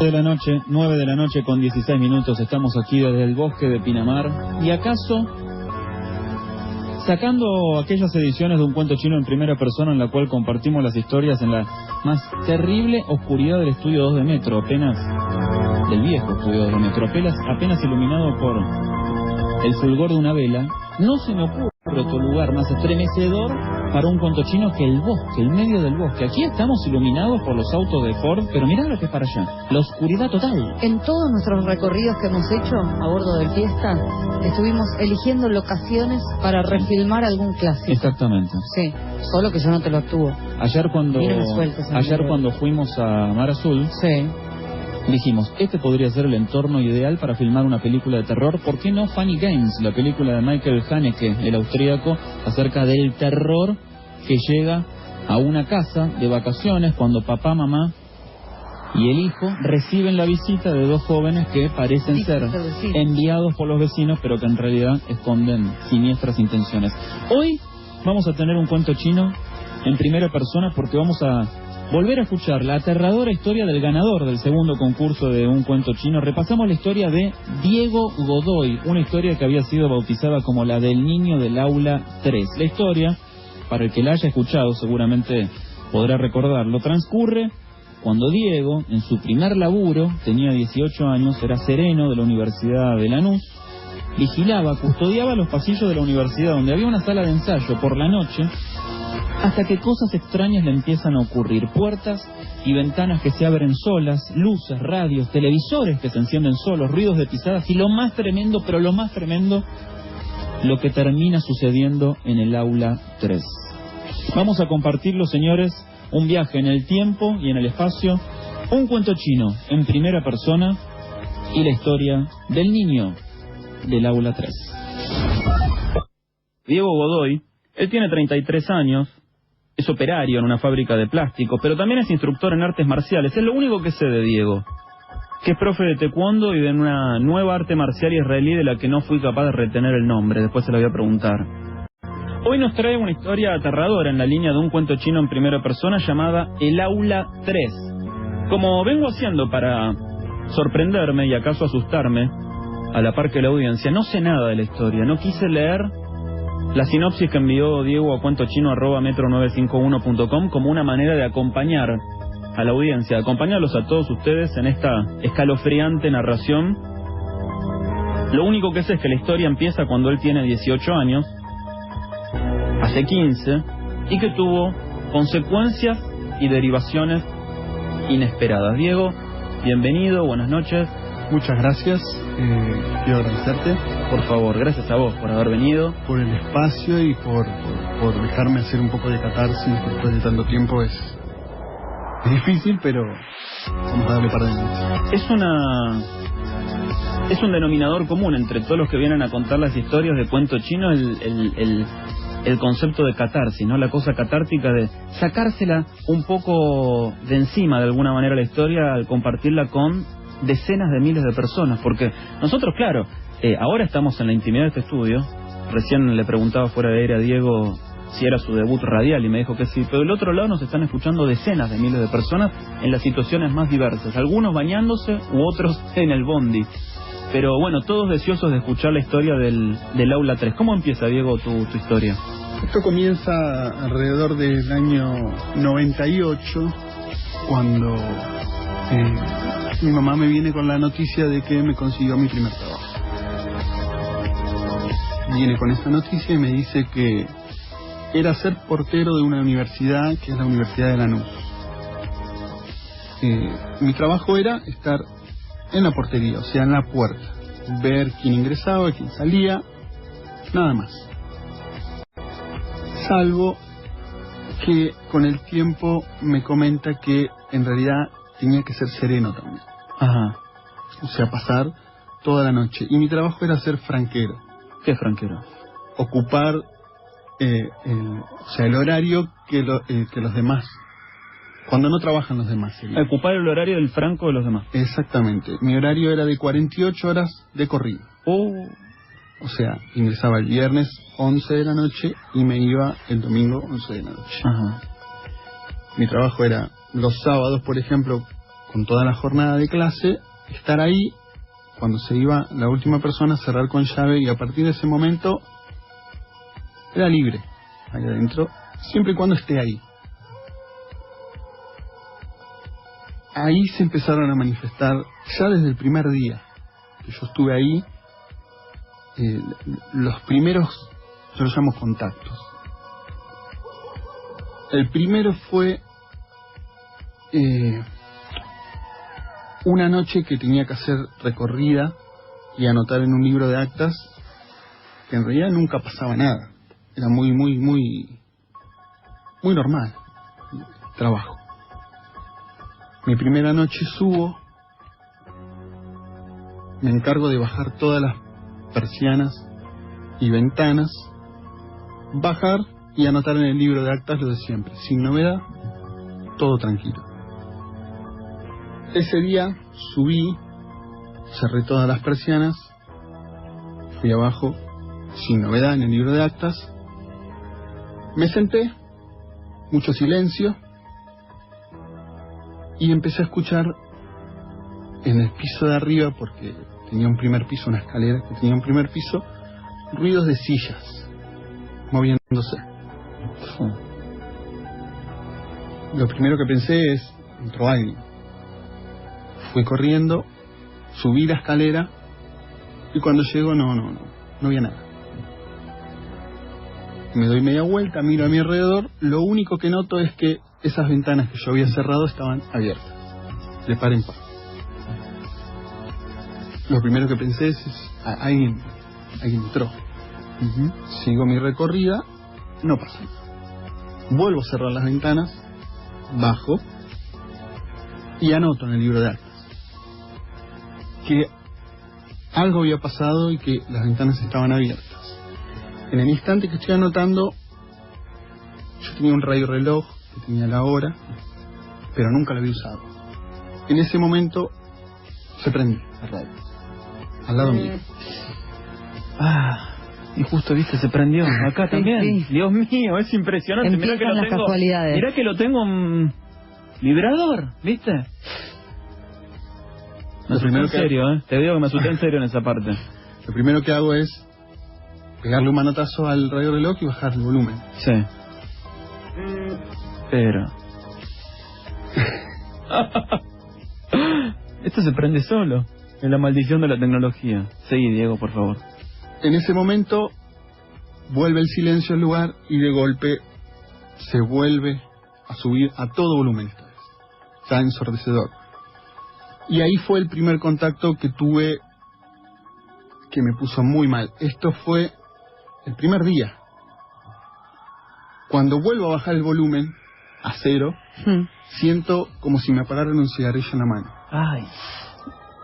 De la noche, 9 de la noche con 16 minutos, estamos aquí desde el bosque de Pinamar. ¿Y acaso, sacando aquellas ediciones de un cuento chino en primera persona en la cual compartimos las historias en la más terrible oscuridad del estudio 2 de Metro, apenas, del viejo estudio 2 de Metro, apenas iluminado por el fulgor de una vela, no se me ocurre otro lugar más estremecedor para un cuento chino que el bosque, el medio del bosque? Aquí estamos iluminados por los autos de Ford, pero mirá lo que es para allá, la oscuridad total. En todos nuestros recorridos que hemos hecho a bordo del Fiesta, estuvimos eligiendo locaciones para refilmar algún clásico. Exactamente. Sí, solo que yo no te lo actúo. Ayer cuando fuimos a Mar Azul, sí, dijimos, este podría ser el entorno ideal para filmar una película de terror. ¿Por qué no Funny Games, la película de Michael Haneke, el austríaco, acerca del terror que llega a una casa de vacaciones cuando papá, mamá y el hijo reciben la visita de dos jóvenes que parecen ser enviados por los vecinos, pero que en realidad esconden siniestras intenciones? Hoy vamos a tener un cuento chino en primera persona porque vamos a volver a escuchar la aterradora historia del ganador del segundo concurso de un cuento chino. Repasamos la historia de Diego Godoy, una historia que había sido bautizada como la del niño del aula 3. La historia, para el que la haya escuchado seguramente podrá recordarlo, transcurre cuando Diego, en su primer laburo, tenía 18 años, era sereno de la Universidad de Lanús, vigilaba, custodiaba los pasillos de la universidad donde había una sala de ensayo por la noche, hasta que cosas extrañas le empiezan a ocurrir. Puertas y ventanas que se abren solas, luces, radios, televisores que se encienden solos, ruidos de pisadas y lo más tremendo, pero lo más tremendo, lo que termina sucediendo en el aula 3. Vamos a compartirlo, señores, un viaje en el tiempo y en el espacio, un cuento chino en primera persona y la historia del niño del aula 3. Diego Godoy, él tiene 33 años, es operario en una fábrica de plástico, pero también es instructor en artes marciales. Es lo único que sé de Diego, que es profe de taekwondo y de una nueva arte marcial israelí de la que no fui capaz de retener el nombre, después se la voy a preguntar. Hoy nos trae una historia aterradora en la línea de un cuento chino en primera persona llamada El Aula 3. Como vengo haciendo para sorprenderme y acaso asustarme, a la par que la audiencia, no sé nada de la historia, no quise leer la sinopsis que envió Diego a cuentochino@metro951.com como una manera de acompañar a la audiencia, de acompañarlos a todos ustedes en esta escalofriante narración. Lo único que sé es que la historia empieza cuando él tiene 18 años, hace 15, y que tuvo consecuencias y derivaciones inesperadas. Diego, bienvenido, buenas noches. Muchas gracias, quiero agradecerte. Por favor, gracias a vos por haber venido. Por el espacio y por dejarme hacer un poco de catarsis después de tanto tiempo. Es difícil, pero vamos a darle par de minutos. Es un denominador común entre todos los que vienen a contar las historias de cuento chino, el concepto de catarsis, ¿no? La cosa catártica de sacársela un poco de encima de alguna manera la historia al compartirla con decenas de miles de personas, porque nosotros, claro, ahora estamos en la intimidad de este estudio. Recién le preguntaba fuera de aire a Diego si era su debut radial y me dijo que sí, pero del otro lado nos están escuchando decenas de miles de personas en las situaciones más diversas, algunos bañándose u otros en el bondi, pero bueno, todos deseosos de escuchar la historia del aula 3. ¿Cómo empieza, Diego, tu historia? Esto comienza alrededor del año 98, cuando mi mamá me viene con la noticia de que me consiguió mi primer trabajo. Viene con esta noticia y me dice que era ser portero de una universidad, que es la Universidad de Lanús. Mi trabajo era estar en la portería, o sea, en la puerta, ver quién ingresaba, quién salía, nada más. Salvo que con el tiempo me comenta que en realidad tenía que ser sereno también. Ajá. O sea, pasar toda la noche. Y mi trabajo era ser franquero. ¿Qué es franquero? Ocupar el horario que los demás, cuando no trabajan los demás. Ocupar el horario del franco de los demás. Exactamente. Mi horario era de 48 horas de corrido. O sea, ingresaba el viernes 11 de la noche y me iba el domingo 11 de la noche. Ajá. Mi trabajo era los sábados, por ejemplo, con toda la jornada de clase, estar ahí, cuando se iba la última persona, cerrar con llave, y a partir de ese momento era libre ahí adentro, siempre y cuando esté ahí. Ahí se empezaron a manifestar, ya desde el primer día que yo estuve ahí, los primeros, yo los llamo contactos. El primero fue una noche que tenía que hacer recorrida y anotar en un libro de actas, que en realidad nunca pasaba nada, era muy normal el trabajo. Mi primera noche subo, me encargo de bajar todas las persianas y ventanas, bajar y anotar en el libro de actas lo de siempre, sin novedad, todo tranquilo. Ese día subí, cerré todas las persianas, fui abajo, sin novedad en el libro de actas, me senté, mucho silencio, y empecé a escuchar en el piso de arriba, porque tenía un primer piso, una escalera que tenía un primer piso, ruidos de sillas moviéndose. Lo primero que pensé es, entró alguien. Fui corriendo, subí la escalera, y cuando llego no había nada. Me doy media vuelta, miro a mi alrededor, lo único que noto es que esas ventanas que yo había cerrado estaban abiertas, de par en par. Lo primero que pensé es alguien entró. Sigo mi recorrida, no pasa nada. Vuelvo a cerrar las ventanas, bajo y anoto en el libro de actas que algo había pasado y que las ventanas estaban abiertas. En el instante que estoy anotando, yo tenía un radio reloj que tenía la hora, pero nunca lo había usado. En ese momento se prende el radio al lado mío. Y justo, viste, se prendió acá también. Sí. Dios mío, es impresionante. Mirá que Empiezan las casualidades. Mirá que lo tengo vibrador, ¿viste? Me asusté en serio, Te digo que me asusté en serio en esa parte. Lo primero que hago es pegarle un manotazo al radio reloj y bajar el volumen. Sí. Pero esto se prende solo. Es la maldición de la tecnología. Seguí, Diego, por favor. En ese momento vuelve el silencio al lugar y de golpe se vuelve a subir a todo volumen esta vez. Ya ensordecedor. Y ahí fue el primer contacto que tuve que me puso muy mal. Esto fue el primer día. Cuando vuelvo a bajar el volumen a cero, siento como si me apagaran un cigarrillo en la mano. Ay.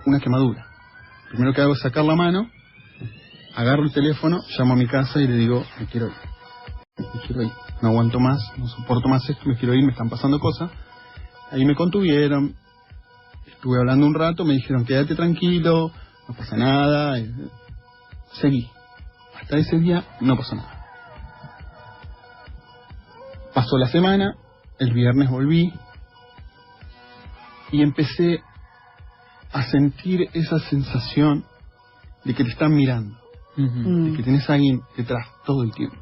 Una quemadura. Primero que hago es sacar la mano, agarro el teléfono, llamo a mi casa y le digo, me quiero ir. No aguanto más, no soporto más esto, me quiero ir, me están pasando cosas. Ahí me contuvieron, estuve hablando un rato, me dijeron, quédate tranquilo, no pasa nada. Seguí. Hasta ese día no pasó nada. Pasó la semana, el viernes volví y empecé a sentir esa sensación de que te están mirando, de que tenés a alguien detrás todo el tiempo.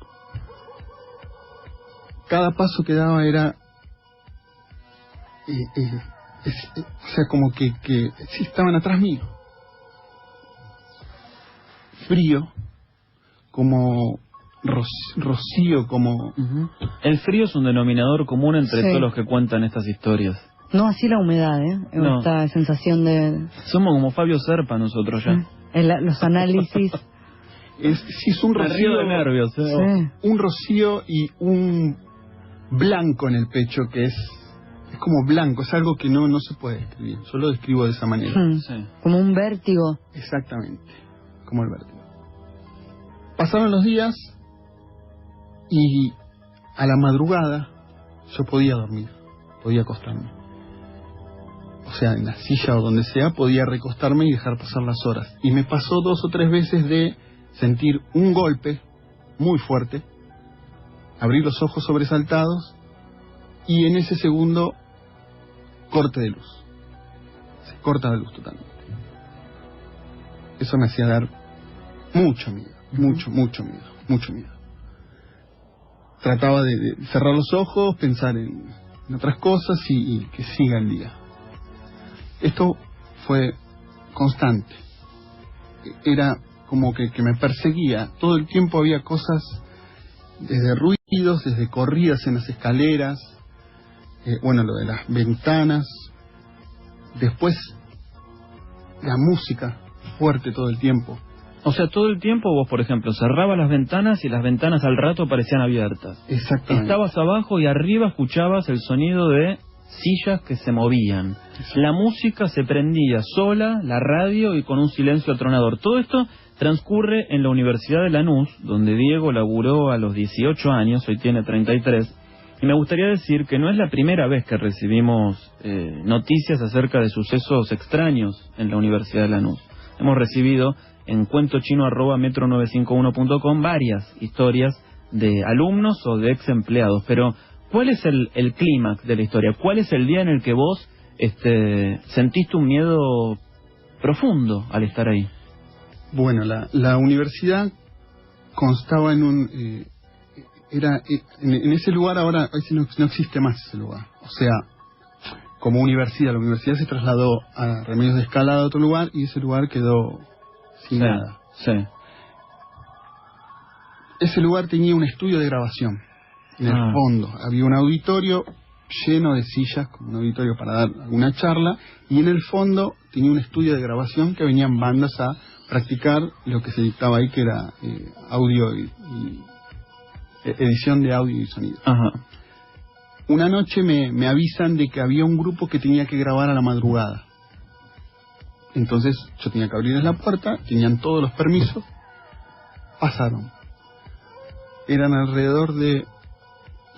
Cada paso que daba era o sea, como que sí estaban atrás mío. Frío, como rocío, como... El frío es un denominador común entre todos los que cuentan estas historias. No así la humedad, No. Esta sensación de... Somos como Fabio Serpa nosotros ya. Los análisis. es un Me río rocío de nervios. Sí. Un rocío y un blanco en el pecho que es como blanco, es algo que no se puede describir. Yo lo describo de esa manera. Sí. Como un vértigo. Exactamente, como el vértigo. Pasaron los días y a la madrugada yo podía dormir, podía acostarme. O sea, en la silla o donde sea, podía recostarme y dejar pasar las horas. Y me pasó 2 o 3 veces de sentir un golpe muy fuerte, abrir los ojos sobresaltados y en ese segundo corte de luz. corta la luz totalmente. Eso me hacía dar mucho miedo, mucho miedo. Trataba de cerrar los ojos, pensar en otras cosas y que siga el día. Esto fue constante. Era como que me perseguía. Todo el tiempo había cosas, desde ruidos, desde corridas en las escaleras, lo de las ventanas. Después, la música fuerte todo el tiempo. O sea, todo el tiempo vos, por ejemplo, cerrabas las ventanas y las ventanas al rato parecían abiertas. Exactamente. Estabas abajo y arriba escuchabas el sonido de sillas que se movían. Sí. La música se prendía sola, la radio y con un silencio atronador. Todo esto transcurre en la Universidad de Lanús, donde Diego laburó a los 18 años, hoy tiene 33. Y me gustaría decir que no es la primera vez que recibimos noticias acerca de sucesos extraños en la Universidad de Lanús. Hemos recibido en cuentochino@metro951.com varias historias de alumnos o de ex empleados, pero ¿cuál es el clímax de la historia? ¿Cuál es el día en el que vos sentiste un miedo profundo al estar ahí? Bueno, la universidad constaba en un... en ese lugar ahora no existe más ese lugar. O sea, como universidad, la universidad se trasladó a Remedios de Escalada a otro lugar y ese lugar quedó sin nada. Sí. Ese lugar tenía un estudio de grabación. En el fondo había un auditorio lleno de sillas, como un auditorio para dar alguna charla, y en el fondo tenía un estudio de grabación que venían bandas a practicar lo que se dictaba ahí, que era audio y edición de audio y sonido. Ajá. Una noche me avisan de que había un grupo que tenía que grabar a la madrugada. Entonces yo tenía que abrirles la puerta, tenían todos los permisos, pasaron. Eran alrededor de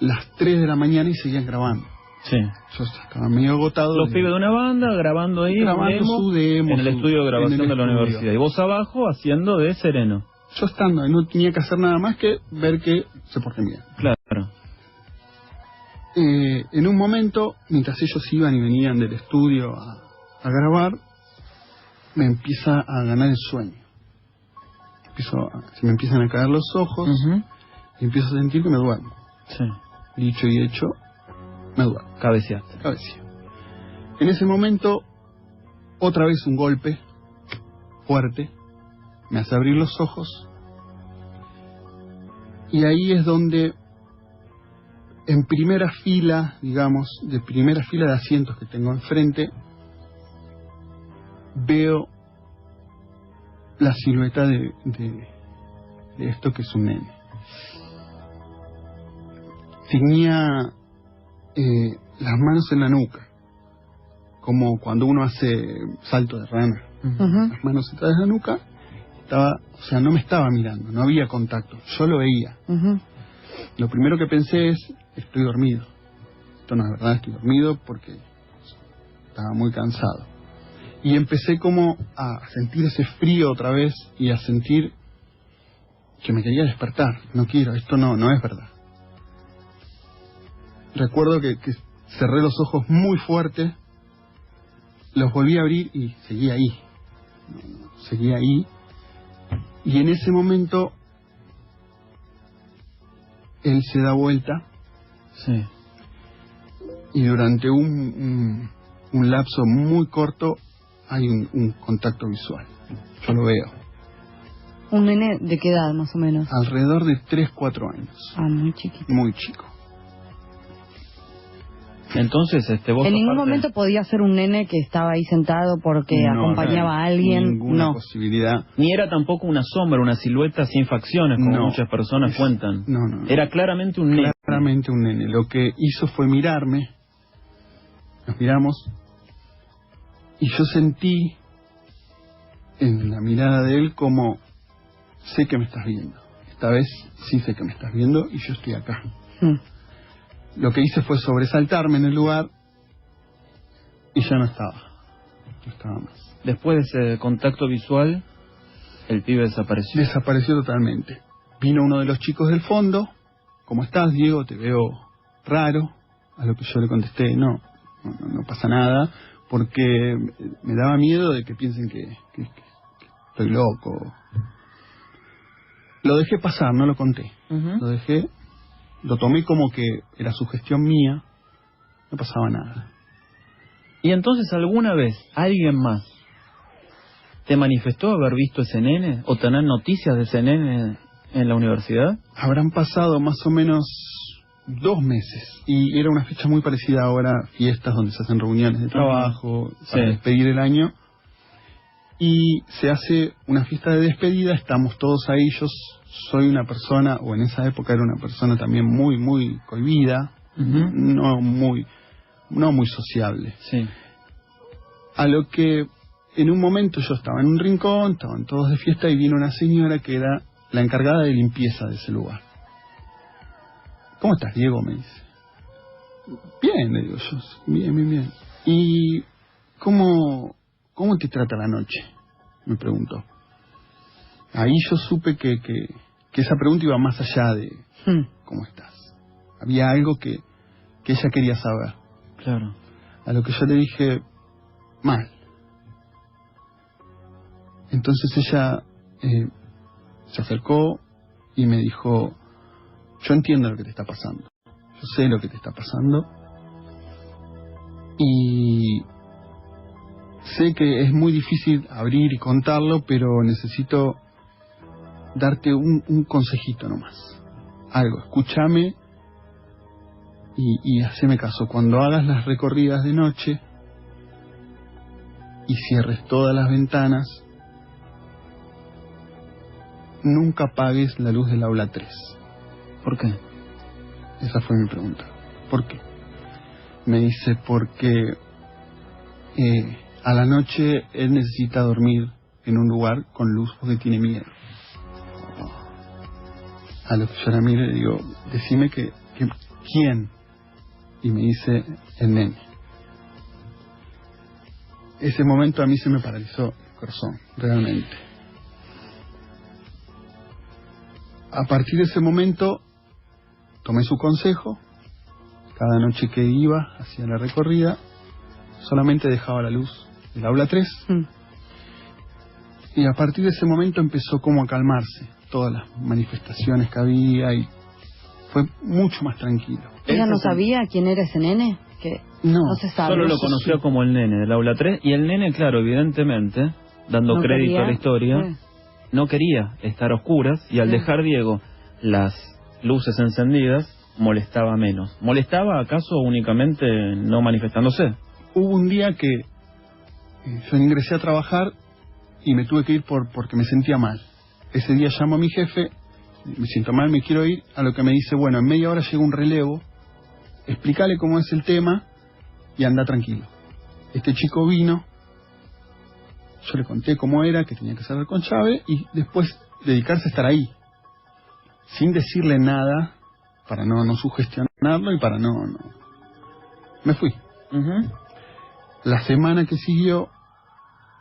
las 3 de la mañana y seguían grabando. Sí. Yo estaba medio agotado. Los pibes de una banda grabando ahí su demo, en el estudio de grabación de la universidad. Y vos abajo haciendo de sereno. Yo estando ahí, no tenía que hacer nada más que ver que se porten bien. Claro. En un momento, mientras ellos iban y venían del estudio a grabar, me empieza a ganar el sueño. Se me empiezan a caer los ojos y empiezo a sentir que me duermo. Sí. Dicho y hecho, me duermo. Cabeceaste. Cabeceo. En ese momento, otra vez un golpe fuerte me hace abrir los ojos y ahí es donde en primera fila, digamos, de primera fila de asientos que tengo enfrente, veo la silueta de esto que es un nene. Tenía las manos en la nuca, como cuando uno hace salto de rana. Las manos detrás de la nuca. No me estaba mirando, no había contacto, yo lo veía. Lo primero que pensé es, estoy dormido. Esto no es verdad, estoy dormido porque estaba muy cansado. Y empecé como a sentir ese frío otra vez y a sentir que me quería despertar. No quiero, esto no es verdad. Recuerdo que cerré los ojos muy fuerte, los volví a abrir y seguía ahí. Seguía ahí. Y en ese momento él se da vuelta. Sí. Y durante un lapso muy corto hay un contacto visual. Yo lo veo. ¿Un nene de qué edad más o menos? Alrededor de 3-4 años. Muy chiquito. Muy chico. Entonces, vos... ¿En ningún momento podía ser un nene que estaba ahí sentado porque acompañaba a alguien? Ninguna posibilidad. Ni era tampoco una sombra, una silueta sin facciones, como muchas personas cuentan. No. Era claramente un nene. Claramente un nene. Lo que hizo fue mirarme. Nos miramos. Y yo sentí en la mirada de él como, sé que me estás viendo. Esta vez sí sé que me estás viendo y yo estoy acá. Lo que hice fue sobresaltarme en el lugar y ya no estaba. No estaba más. Después de ese contacto visual, el pibe desapareció. Desapareció totalmente. Vino uno de los chicos del fondo. ¿Cómo estás, Diego? Te veo raro. A lo que yo le contesté, no pasa nada. porque me daba miedo de que piensen que estoy loco. Lo dejé pasar, no lo conté. Lo dejé, lo tomé como que era sugestión mía, no pasaba nada. ¿Y entonces alguna vez alguien más te manifestó haber visto ese nene o tener noticias de ese nene en la universidad? Habrán pasado más o menos 2 meses y era una fecha muy parecida ahora, fiestas donde se hacen reuniones de trabajo para despedir el año, y se hace una fiesta de despedida, estamos todos ahí. Yo soy una persona, o en esa época era una persona también muy muy cohibida, no muy sociable. Sí. A lo que en un momento yo estaba en un rincón, estaban todos de fiesta y vino una señora que era la encargada de limpieza de ese lugar. ¿Cómo estás, Diego?, me dice. Bien, le digo yo, bien. ¿Y cómo te trata la noche?, me preguntó. Ahí yo supe que esa pregunta iba más allá de ¿cómo estás? Había algo que ella quería saber. Claro. A lo que yo le dije, mal. Entonces ella se acercó y me dijo, yo entiendo lo que te está pasando, yo sé lo que te está pasando y sé que es muy difícil abrir y contarlo, pero necesito darte un consejito nomás, algo, escúchame y haceme caso. Cuando hagas las recorridas de noche y cierres todas las ventanas, nunca apagues la luz del aula 3. ¿Por qué? Esa fue mi pregunta. ¿Por qué? Me dice, porque a la noche él necesita dormir en un lugar con luz porque tiene miedo. A lo que yo la miro y le digo, decime que ¿quién? Y me dice, el nene. Ese momento a mí se me paralizó el corazón, realmente. A partir de ese momento tomé su consejo. Cada noche que iba hacia la recorrida solamente dejaba la luz del aula 3 y a partir de ese momento empezó como a calmarse todas las manifestaciones que había y fue mucho más tranquilo. ¿Ella no sabía quién era ese nene? Que no se sabe. Solo lo conoció como el nene del aula 3 y el nene, claro, evidentemente, dando crédito a la historia, no quería estar a oscuras y al dejar Diego las luces encendidas molestaba menos. ¿Molestaba acaso únicamente no manifestándose? Hubo un día que yo ingresé a trabajar y me tuve que ir porque me sentía mal. Ese día llamo a mi jefe, me siento mal, me quiero ir, a lo que me dice, bueno, en media hora llega un relevo, explícale cómo es el tema y anda tranquilo. Este chico vino, yo le conté cómo era, que tenía que cerrar con llave y después dedicarse a estar ahí, sin decirle nada, para no sugestionarlo y para no... Me fui. La semana que siguió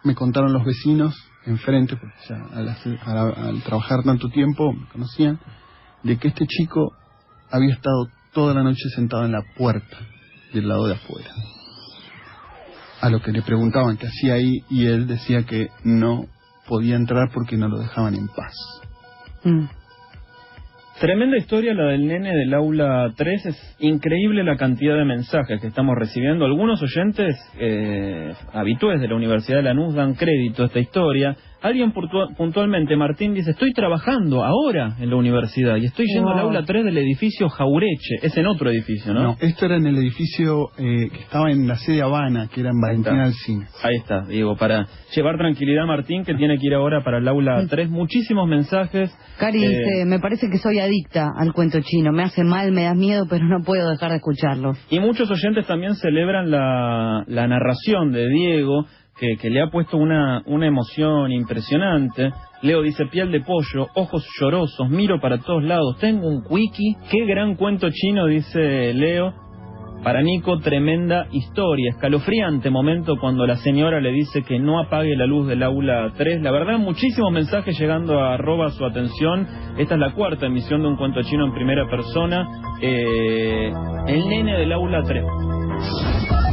me contaron los vecinos enfrente, porque ya al trabajar tanto tiempo me conocían, de que este chico había estado toda la noche sentado en la puerta del lado de afuera. A lo que le preguntaban qué hacía ahí y él decía que no podía entrar porque no lo dejaban en paz. Tremenda historia la del nene del aula 3. Es increíble la cantidad de mensajes que estamos recibiendo. Algunos oyentes habitués de la Universidad de Lanús dan crédito a esta historia. Alguien puntualmente, Martín, dice, estoy trabajando ahora en la universidad y estoy yendo al aula 3 del edificio Jaureche. Es en otro edificio, ¿no? No, esto era en el edificio que estaba en la sede Habana, que era en Valentina Alsina. Ahí está, digo, para llevar tranquilidad a Martín, que tiene que ir ahora para el aula 3. Muchísimos mensajes. Cari dice, me parece que soy adicta al cuento chino. Me hace mal, me da miedo, pero no puedo dejar de escucharlo. Y muchos oyentes también celebran la narración de Diego, que le ha puesto una emoción impresionante. Leo dice, piel de pollo, ojos llorosos, miro para todos lados, tengo un wiki. Qué gran cuento chino, dice Leo. Para Nico, tremenda historia, escalofriante momento cuando la señora le dice que no apague la luz del aula 3. La verdad, muchísimos mensajes llegando a @ su atención. Esta es la 4ª emisión de un cuento chino en primera persona. El nene del aula 3.